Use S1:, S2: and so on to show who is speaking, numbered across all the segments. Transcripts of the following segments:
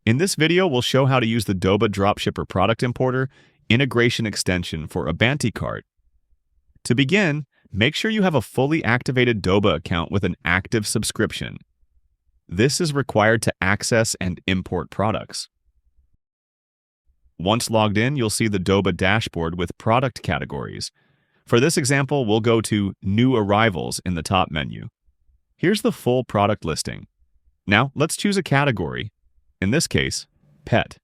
S1: In this video, we'll show how to use the Doba Dropshipper product importer integration extension for AbanteCart. To begin, make sure you have a fully activated Doba account with an active subscription. This is required to access and import products. Once logged in, you'll see the Doba dashboard with product categories. For this example, we'll go to New Arrivals in the top menu. Here's the full product listing. Now, let's choose a category. In this case, pet.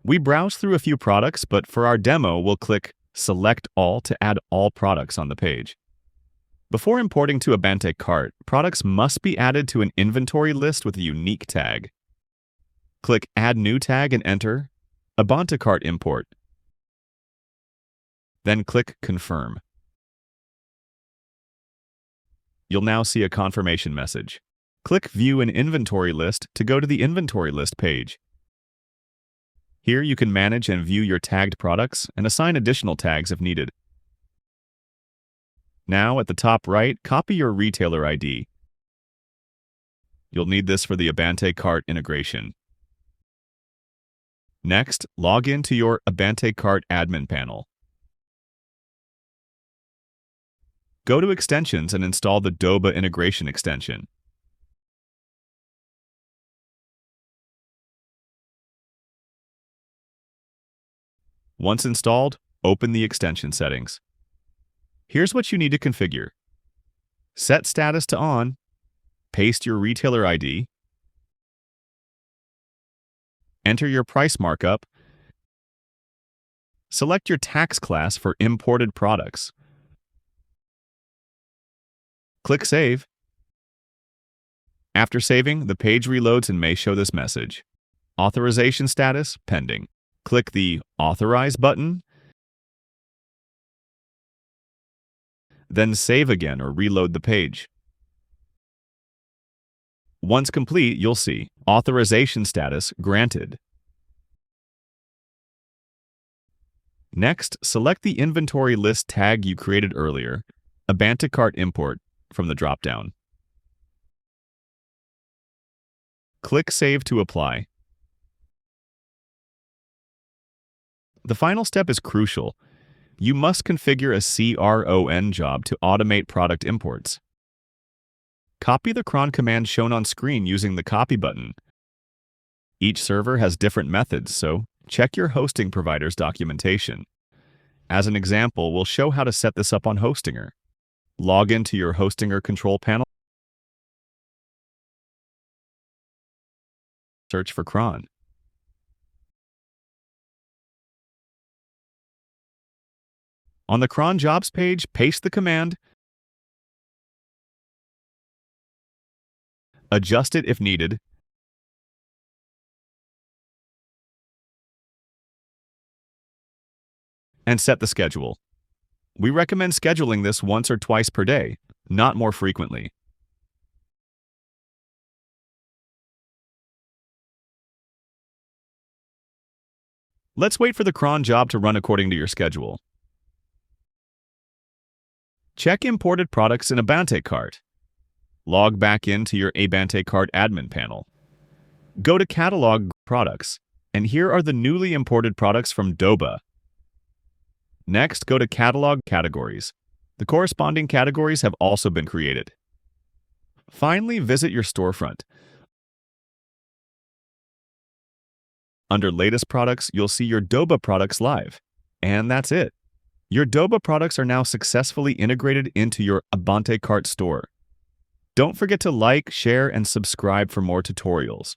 S1: We browse through a few products, but for our demo, we'll click Select All to add all products on the page. Before importing to AbanteCart, products must be added to an inventory list with a unique tag. Click Add New Tag and enter AbanteCart Import. Then click Confirm. You'll now see a confirmation message. Click View an Inventory List to go to the Inventory List page. Here you can manage and view your tagged products and assign additional tags if needed. Now, at the top right, copy your retailer ID. You'll need this for the AbanteCart integration. Next, log into your AbanteCart admin panel. Go to Extensions and install the Doba integration extension. Once installed, open the extension settings. Here's what you need to configure. Set status to on, paste your retailer ID, enter your price markup, select your tax class for imported products. Click Save. After saving, the page reloads and may show this message. Authorization status pending. Click the Authorize button, then save again or reload the page. Once complete, you'll see Authorization status granted. Next, select the inventory list tag you created earlier, AbanteCart Import, from the dropdown. Click Save to apply. The final step is crucial. You must configure a CRON job to automate product imports. Copy the CRON command shown on screen using the Copy button. Each server has different methods, so check your hosting provider's documentation. As an example, we'll show how to set this up on Hostinger. Log into your Hostinger control panel. Search for CRON. On the CRON jobs page, paste the command, adjust it if needed, and set the schedule. We recommend scheduling this once or twice per day, not more frequently. Let's wait for the CRON job to run according to your schedule. Check imported products in AbanteCart. Log back into your AbanteCart admin panel. Go to Catalog Products, and here are the newly imported products from Doba. Next, go to Catalog Categories. The corresponding categories have also been created. Finally, visit your storefront. Under Latest Products, you'll see your Doba products live. And that's it. Your Doba products are now successfully integrated into your AbanteCart store. Don't forget to like, share, and subscribe for more tutorials.